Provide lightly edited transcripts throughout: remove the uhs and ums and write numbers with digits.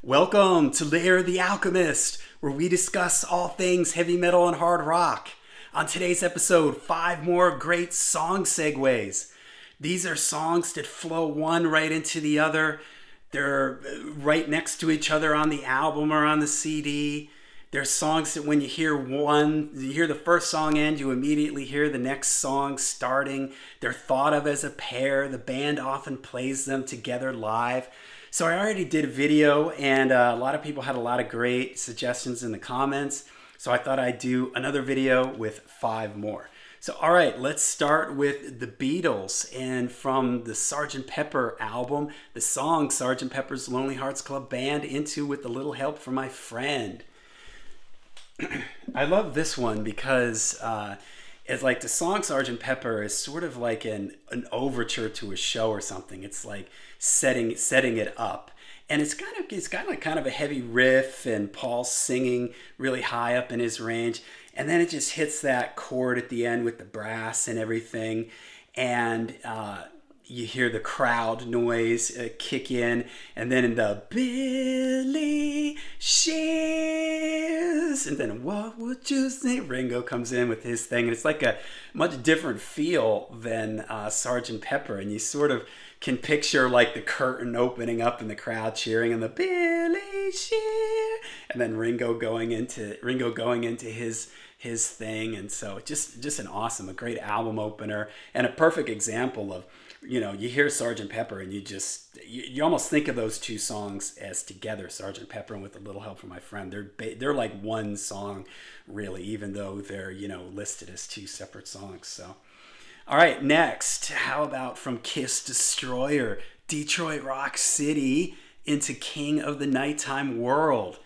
Welcome to Lair the Alchemist, where we discuss all things heavy metal and hard rock. On today's episode, 5 more great song segues. These are songs that flow one right into the other. They're right next to each other on the album or on the CD. They're songs that when you hear the first song end, you immediately hear the next song starting. They're thought of as a pair. The band often plays them together live. So I already did a video, and a lot of people had a lot of great suggestions in the comments. So I thought I'd do another video with 5 more. So all right, let's start with the Beatles, and from the Sgt. Pepper album, the song Sgt. Pepper's Lonely Hearts Club Band Into With a Little Help from My Friend. I love this one because it's like the song Sgt. Pepper is sort of like an overture to a show or something. It's like setting it up. And it's got like kind of a heavy riff, and Paul singing really high up in his range. And then it just hits that chord at the end with the brass and everything. And you hear the crowd noise kick in. And then in the Billy Shears. And then what would you say? Ringo comes in with his thing. And it's like a much different feel than Sgt. Pepper. And you sort of can picture like the curtain opening up and the crowd cheering and the Billy Shear, and then Ringo going into his thing. And so just a great album opener and a perfect example of, you hear Sgt. Pepper and you almost think of those two songs as together, Sgt. Pepper and With a Little Help from My Friend. They're like one song really, even though they're listed as 2 separate songs. So all right, next, how about from Kiss Destroyer, Detroit Rock City into King of the Nighttime World.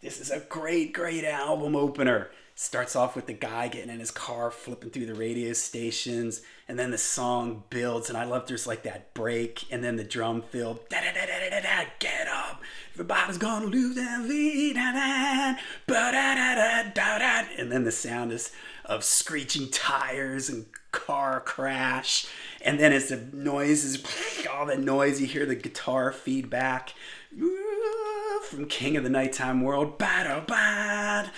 This is a great album opener. Starts off with the guy getting in his car, flipping through the radio stations, and then the song builds, and I love there's like that break, and then the drum fill, da-da-da-da-da-da, get up, everybody's gonna lose their lead, ba-da-da-da-da-da, and then the sound is of screeching tires and car crash, and then as the noise is all the noise, you hear the guitar feedback from King of the Nighttime World. The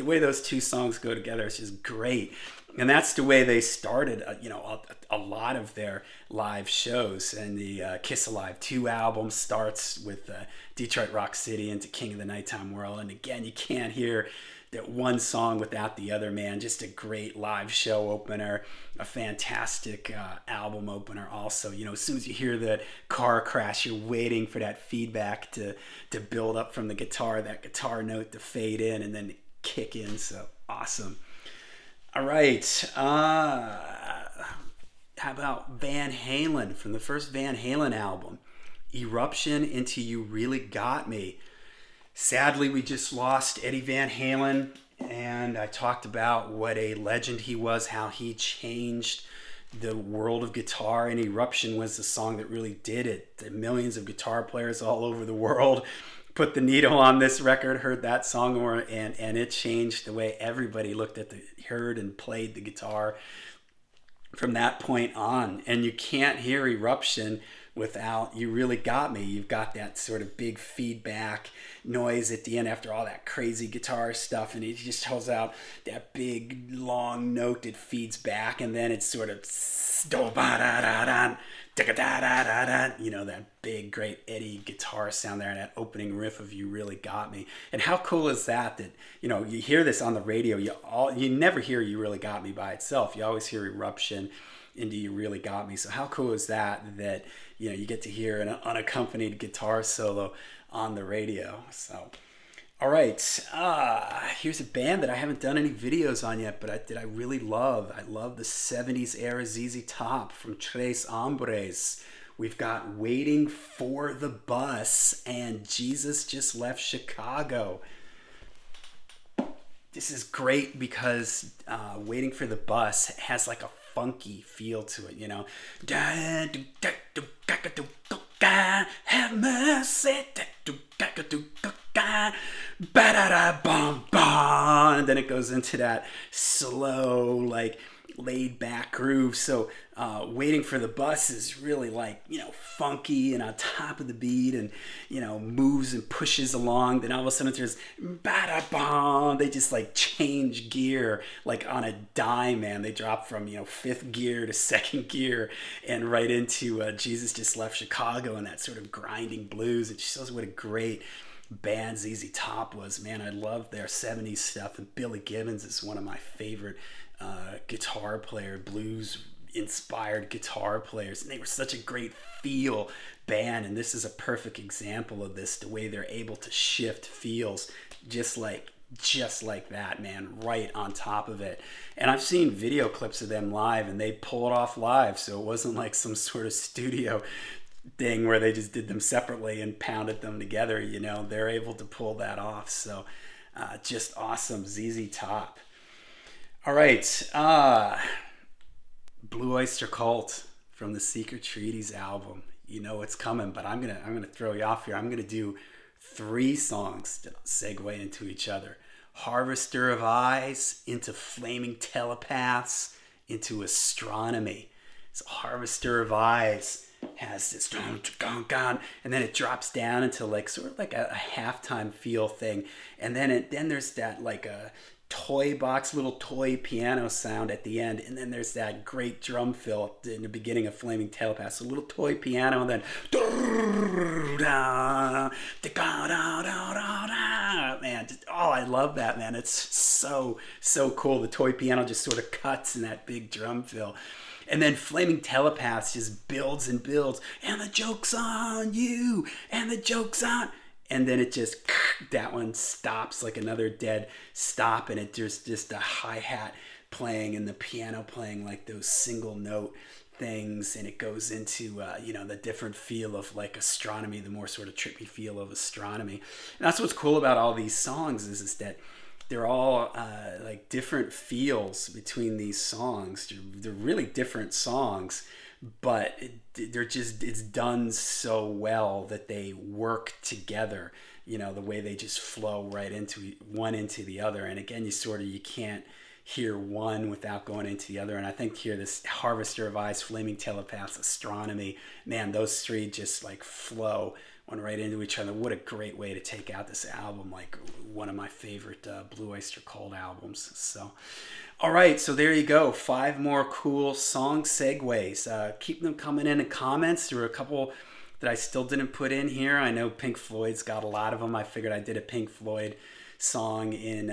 way those two songs go together is just great. And that's the way they started, a lot of their live shows. And the Kiss Alive 2 album starts with Detroit Rock City into King of the Nighttime World. And again, you can't hear that one song without the other, man. Just a great live show opener, a fantastic album opener also. As soon as you hear that car crash, you're waiting for that feedback to build up from the guitar, that guitar note to fade in and then kick in. So awesome. All right. How about Van Halen from the first Van Halen album, Eruption into You Really Got Me. Sadly, we just lost Eddie Van Halen, and I talked about what a legend he was, how he changed the world of guitar, and Eruption was the song that really did it. The millions of guitar players all over the world put the needle on this record, heard that song, and it changed the way everybody heard and played the guitar from that point on. And you can't hear Eruption without You Really Got Me. You've got that sort of big feedback noise at the end after all that crazy guitar stuff, and it just holds out that big long note that feeds back, and then it's sort of that big great Eddie guitar sound there, and that opening riff of You Really Got Me. And how cool is that you hear this on the radio, you never hear You Really Got Me by itself. You always hear Eruption into You Really Got Me. So how cool is that you get to hear an unaccompanied guitar solo on the radio. So all right, here's a band that I haven't done any videos on yet, but I really love. I love the 70s era ZZ Top from Tres Hombres. We've got Waiting for the Bus and Jesus Just Left Chicago. This is great because Waiting for the Bus has like a funky feel to it, have mercy, and then it goes into that slow, like laid back groove. So Waiting for the Bus is really like, funky and on top of the beat and, moves and pushes along. Then all of a sudden there's ba-da-bom. They just like change gear like on a dime, man. They drop from, fifth gear to second gear and right into Jesus Just Left Chicago and that sort of grinding blues. It shows what a great band ZZ Top was. Man, I love their 70s stuff, and Billy Gibbons is one of my favorite guitar player, blues inspired guitar players, and they were such a great feel band, and this is a perfect example of this, the way they're able to shift feels just like that, man, right on top of it. And I've seen video clips of them live, and they pull it off live, so it wasn't like some sort of studio thing where they just did them separately and pounded them together. They're able to pull that off. So just awesome. ZZ Top. All right, Blue Oyster Cult from the Secret Treaties album. You know what's coming, but I'm gonna throw you off here. I'm gonna do 3 songs that segue into each other. Harvester of Eyes into Flaming Telepaths into Astronomy. So Harvester of Eyes has this and then it drops down into like sort of like a halftime feel thing, and then there's that like a toy box, little toy piano sound at the end, and then there's that great drum fill in the beginning of Flaming Telepath. So a little toy piano, and then man, I love that, man. It's so cool. The toy piano just sort of cuts in that big drum fill. And then Flaming Telepaths just builds and builds, and the joke's on you, and the joke's on. And then it just, that one stops like another dead stop, and there's just a hi-hat playing and the piano playing like those single note things, and it goes into, the different feel of like Astronomy, the more sort of trippy feel of Astronomy. And that's what's cool about all these songs is that they're all like different feels between these songs. They're really different songs, but it's done so well that they work together. The way they just flow right into one into the other. And again, you can't hear one without going into the other. And I think here, this Harvester of Eyes, Flaming Telepaths, Astronomy, man, those 3 just like flow one right into each other. What a great way to take out this album, like one of my favorite Blue Oyster Cult albums. So, all right, so there you go. 5 more cool song segues. Keep them coming in the comments. There were a couple that I still didn't put in here. I know Pink Floyd's got a lot of them. I figured I did a Pink Floyd song in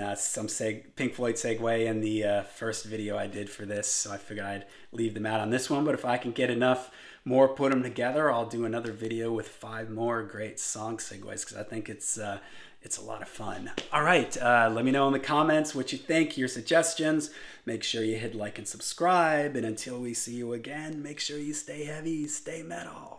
Pink Floyd segue in the first video I did for this, so I figured I'd leave them out on this one. But if I can get enough more, put them together, I'll do another video with 5 more great song segues, because I think it's a lot of fun. All right, let me know in the comments what you think, your suggestions. Make sure you hit like and subscribe, and until we see you again, make sure you stay heavy, stay metal.